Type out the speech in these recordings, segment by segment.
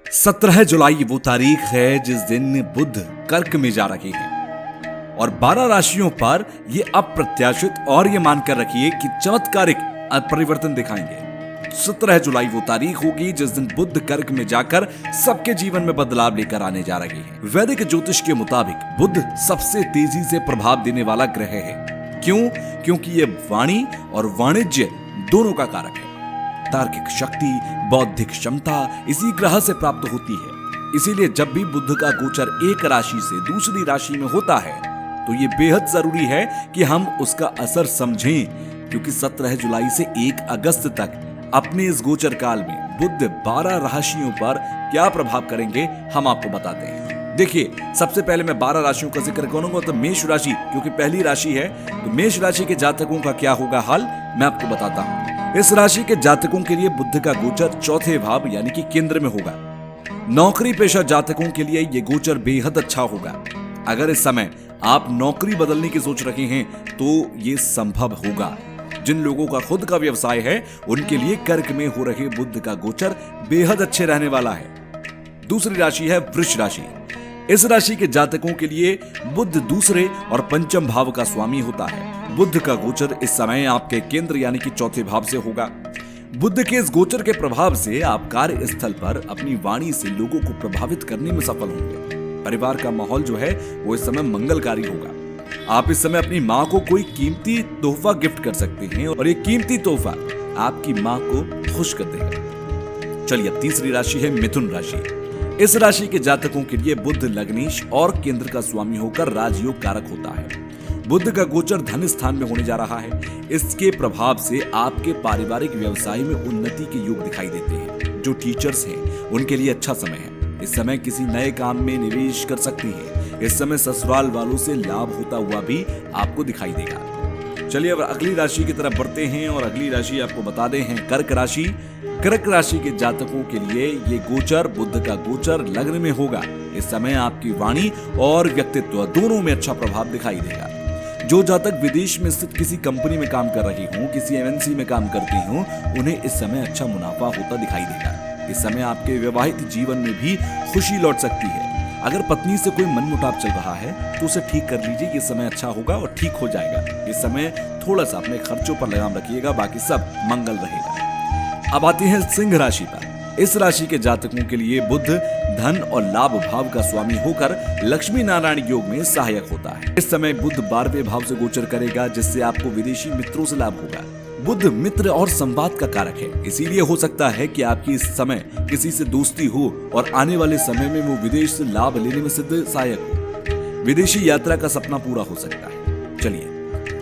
17 जुलाई वो तारीख है जिस दिन बुध कर्क में जा रहे हैं और 12 राशियों पर ये अप्रत्याशित और ये मानकर रखिए कि चमत्कारिक परिवर्तन दिखाएंगे। 17 जुलाई वो तारीख होगी जिस दिन बुध कर्क में जाकर सबके जीवन में बदलाव लेकर आने जा रहे हैं। वैदिक ज्योतिष के मुताबिक बुध सबसे तेजी से प्रभाव देने वाला ग्रह है। क्यों? क्योंकि ये वाणी और वाणिज्य दोनों का कारक है। तार्किक शक्ति, बौद्धिक क्षमता इसी ग्रह से प्राप्त होती है। इसीलिए जब भी बुध का गोचर एक राशि से दूसरी राशि में होता है तो ये बेहद जरूरी है कि हम उसका असर समझें, क्योंकि 17 जुलाई से 1 अगस्त तक अपने इस गोचर काल में बुध 12 राशियों पर क्या प्रभाव करेंगे हम आपको बताते हैं। देखिए, सबसे पहले मैं 12 राशियों का जिक्र करूंगा तो मेष राशि, क्योंकि पहली राशि है, तो मेष राशि के जातकों का क्या होगा हाल मैं आपको बताता हूं। इस राशि के जातकों के लिए बुध का गोचर चौथे भाव यानी कि केंद्र में होगा। नौकरी पेशा जातकों के लिए ये गोचर बेहद अच्छा होगा। अगर इस समय आप नौकरी बदलने की सोच रहे हैं तो ये संभव होगा। जिन लोगों का खुद का व्यवसाय है उनके लिए कर्क में हो रहे बुध का गोचर बेहद अच्छे रहने वाला है। दूसरी राशि है वृष राशि। इस राशि के जातकों के लिए बुध दूसरे और पंचम भाव का स्वामी होता है। बुध का गोचर इस समय आपके केंद्र यानी कि चौथे भाव से होगा। बुध के इस गोचर के प्रभाव से आप कार्य स्थल पर अपनी वाणी से लोगों को प्रभावित करने में सफल होंगे। परिवार का माहौल जो है वो इस समय मंगलकारी होगा। आप इस समय अपनी माँ को कोई कीमती तोहफा गिफ्ट कर सकते हैं और ये कीमती तोहफा आपकी माँ को खुश कर देगा। चलिए, अब तीसरी राशि है मिथुन राशि। इस राशि के जातकों के लिए बुध लग्नेश और केंद्र का स्वामी होकर राजयोग कारक होता है। बुध का गोचर धन स्थान में होने जा रहा है। इसके प्रभाव से आपके पारिवारिक व्यवसाय में उन्नति के योग दिखाई देते हैं। जो टीचर्स हैं उनके लिए अच्छा समय है। इस समय किसी नए काम में निवेश कर सकते हैं। इस समय ससुराल वालों से लाभ होता हुआ भी आपको दिखाई देगा। चलिए, अब अगली राशि की तरफ बढ़ते हैं और अगली राशि आपको बता दें हैं कर्क राशि। कर्क राशि के जातकों के लिए ये गोचर, बुध का गोचर लग्न में होगा। इस समय आपकी वाणी और व्यक्तित्व दोनों में अच्छा प्रभाव दिखाई देगा। जो जातक विदेश में स्थित किसी कंपनी में काम कर रही हूँ, किसी एमएनसी में काम करती हूँ, उन्हें इस समय अच्छा मुनाफा होता दिखाई देगा। इस समय आपके वैवाहिक जीवन में भी खुशी लौट सकती है। अगर पत्नी से कोई मनमुटाव चल रहा है तो उसे ठीक कर लीजिए। ये समय अच्छा होगा और ठीक हो जाएगा। इस समय थोड़ा सा अपने खर्चों पर लगाम रखिएगा, बाकी सब मंगल रहेगा। अब आते हैं सिंह राशि पर। इस राशि के जातकों के लिए बुध धन और लाभ भाव का स्वामी होकर लक्ष्मी नारायण योग में सहायक होता है। इस समय बुध 12वें भाव से गोचर करेगा, जिससे आपको विदेशी मित्रों से लाभ होगा। बुध मित्र और संवाद का कारक है, इसीलिए हो सकता है कि आपकी इस समय किसी से दोस्ती हो और आने वाले समय में वो विदेश से लाभ लेने में सिद्ध सहायक हो। विदेशी यात्रा का सपना पूरा हो सकता है। चलिए,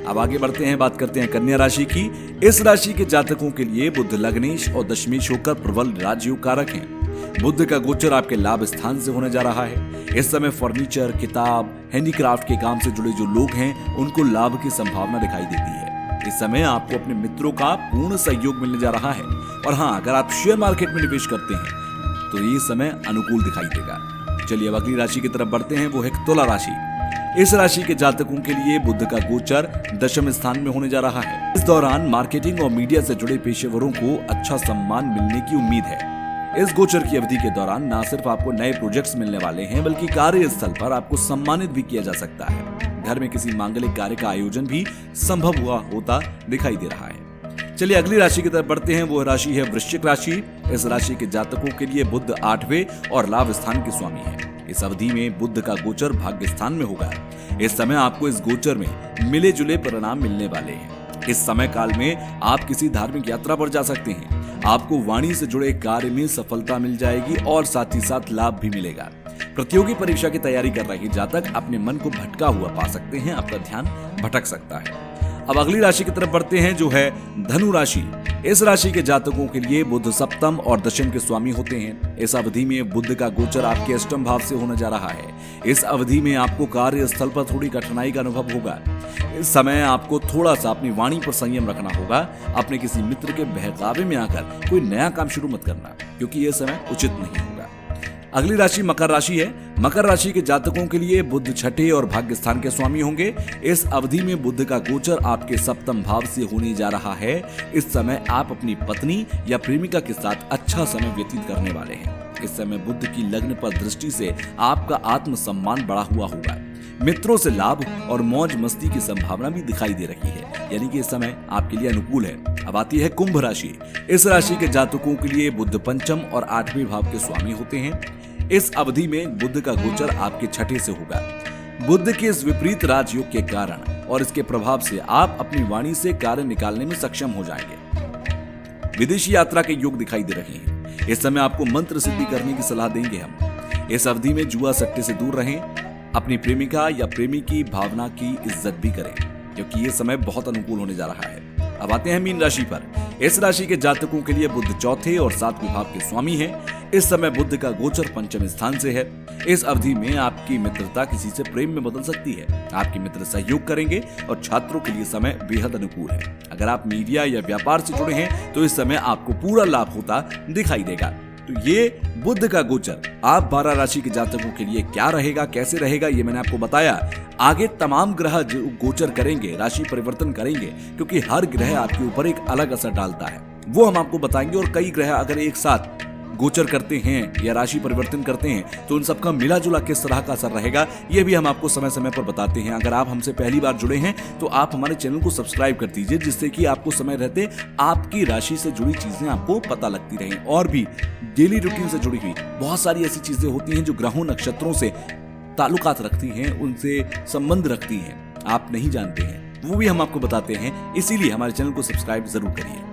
अब आगे बढ़ते हैं, बात करते हैं कन्या राशि की। इस राशि के जातकों के लिए बुध लग्नेश और दशमेश होकर प्रबल राजयोग कारक हैं। बुध का गोचर आपके लाभ स्थान से होने जा रहा है। इस समय फर्नीचर, किताब, हैंडीक्राफ्ट के काम से जुड़े जो लोग हैं उनको लाभ की संभावना दिखाई देती है। इस समय आपको अपने मित्रों का पूर्ण सहयोग मिलने जा रहा है। और हाँ, अगर आप शेयर मार्केट में निवेश करते हैं तो ये समय अनुकूल दिखाई देगा। चलिए, अब अगली राशि की तरफ बढ़ते हैं, वो है तुला राशि। इस राशि के जातकों के लिए बुध का गोचर दशम स्थान में होने जा रहा है। इस दौरान मार्केटिंग और मीडिया से जुड़े पेशेवरों को अच्छा सम्मान मिलने की उम्मीद है। इस गोचर की अवधि के दौरान न सिर्फ आपको नए प्रोजेक्ट्स मिलने वाले हैं, बल्कि कार्यस्थल पर आपको सम्मानित भी किया जा सकता है। घर में किसी मांगलिक कार्य का आयोजन भी संभव हुआ होता दिखाई दे रहा है। चलिए, अगली राशि की तरफ बढ़ते हैं, वो राशि है वृश्चिक राशि। इस राशि के जातकों के लिए बुध 8वें और लाभ स्थान के स्वामी है। इस अवधि में बुध का गोचर भाग्य स्थान में होगा। इस समय आपको इस गोचर में मिले जुले परिणाम मिलने वाले हैं। इस समय काल में आप किसी धार्मिक यात्रा पर जा सकते हैं। आपको वाणी से जुड़े कार्य में सफलता मिल जाएगी और साथ ही साथ लाभ भी मिलेगा। प्रतियोगी परीक्षा की तैयारी कर रहे जातक अपने मन को भटका हुआ पा सकते हैं। आपका ध्यान भटक सकता है। अब अगली राशि की तरफ बढ़ते हैं, जो है धनु राशि। इस राशि के जातकों के लिए बुध सप्तम और दशम के स्वामी होते हैं। इस अवधि में बुध का गोचर आपके अष्टम भाव से होने जा रहा है। इस अवधि में आपको कार्यस्थल पर थोड़ी कठिनाई का अनुभव होगा। इस समय आपको थोड़ा सा अपनी वाणी पर संयम रखना होगा। अपने किसी मित्र के बहकावे में आकर कोई नया काम शुरू मत करना, क्योंकि यह समय उचित नहीं होगा। अगली राशि मकर राशि है। मकर राशि के जातकों के लिए बुध छठे और भाग्य स्थान के स्वामी होंगे। इस अवधि में बुध का गोचर आपके सप्तम भाव से होने जा रहा है। इस समय आप अपनी पत्नी या प्रेमिका के साथ अच्छा समय व्यतीत करने वाले हैं। इस समय बुध की लग्न पर दृष्टि से आपका आत्मसम्मान बढ़ा हुआ होगा। मित्रों से लाभ और मौज मस्ती की संभावना भी दिखाई दे रही है, यानी कि इस समय आपके लिए अनुकूल है। अब आती है कुंभ राशि। इस राशि के जातकों के लिए बुध पंचम और 8वें भाव के स्वामी होते हैं। इस अवधि में बुध का गोचर आपके छठे से होगा। बुध के इस विपरीत राजयोग के कारण और इसके प्रभाव से आप अपनी वाणी से कार्य निकालने में सक्षम हो जाएंगे। विदेशी यात्रा के योग दिखाई दे रहे हैं। इस समय आपको मंत्र सिद्धि करने की सलाह देंगे हम। इस अवधि में जुआ सट्टे से दूर रहें। अपनी प्रेमिका या प्रेमी की भावना की इज्जत भी करें, क्योंकि ये समय बहुत अनुकूल होने जा रहा है। अब आते हैं मीन राशि पर। इस राशि के जातकों के लिए बुध चौथे और 7वें भाव के स्वामी हैं। इस समय बुध का गोचर पंचम स्थान से है। इस अवधि में आपकी मित्रता किसी से प्रेम में बदल सकती है। आपके मित्र सहयोग करेंगे और छात्रों के लिए समय बेहद अनुकूल है। अगर आप मीडिया या व्यापार से जुड़े हैं तो इस समय आपको पूरा लाभ होता दिखाई देगा। तो ये बुध का गोचर आप 12 राशि के जातकों के लिए क्या रहेगा, कैसे रहेगा, ये मैंने आपको बताया। आगे तमाम ग्रह जो गोचर करेंगे, राशि परिवर्तन करेंगे, क्योंकि हर ग्रह आपके ऊपर एक अलग असर डालता है, वो हम आपको बताएंगे। और कई ग्रह अगर एक साथ गोचर करते हैं या राशि परिवर्तन करते हैं तो उन सबका मिला जुला किस तरह का असर रहेगा, ये भी हम आपको समय समय पर बताते हैं। अगर आप हमसे पहली बार जुड़े हैं तो आप हमारे चैनल को सब्सक्राइब कर दीजिए, जिससे कि आपको समय रहते आपकी राशि से जुड़ी चीजें आपको पता लगती रहें। और भी डेली रूटीन से जुड़ी हुई बहुत सारी ऐसी चीजें होती हैं जो ग्रहों नक्षत्रों से ताल्लुकात रखती हैं, उनसे संबंध रखती हैं, आप नहीं जानते हैं, वो भी हम आपको बताते हैं। इसीलिए हमारे चैनल को सब्सक्राइब जरूर करिए।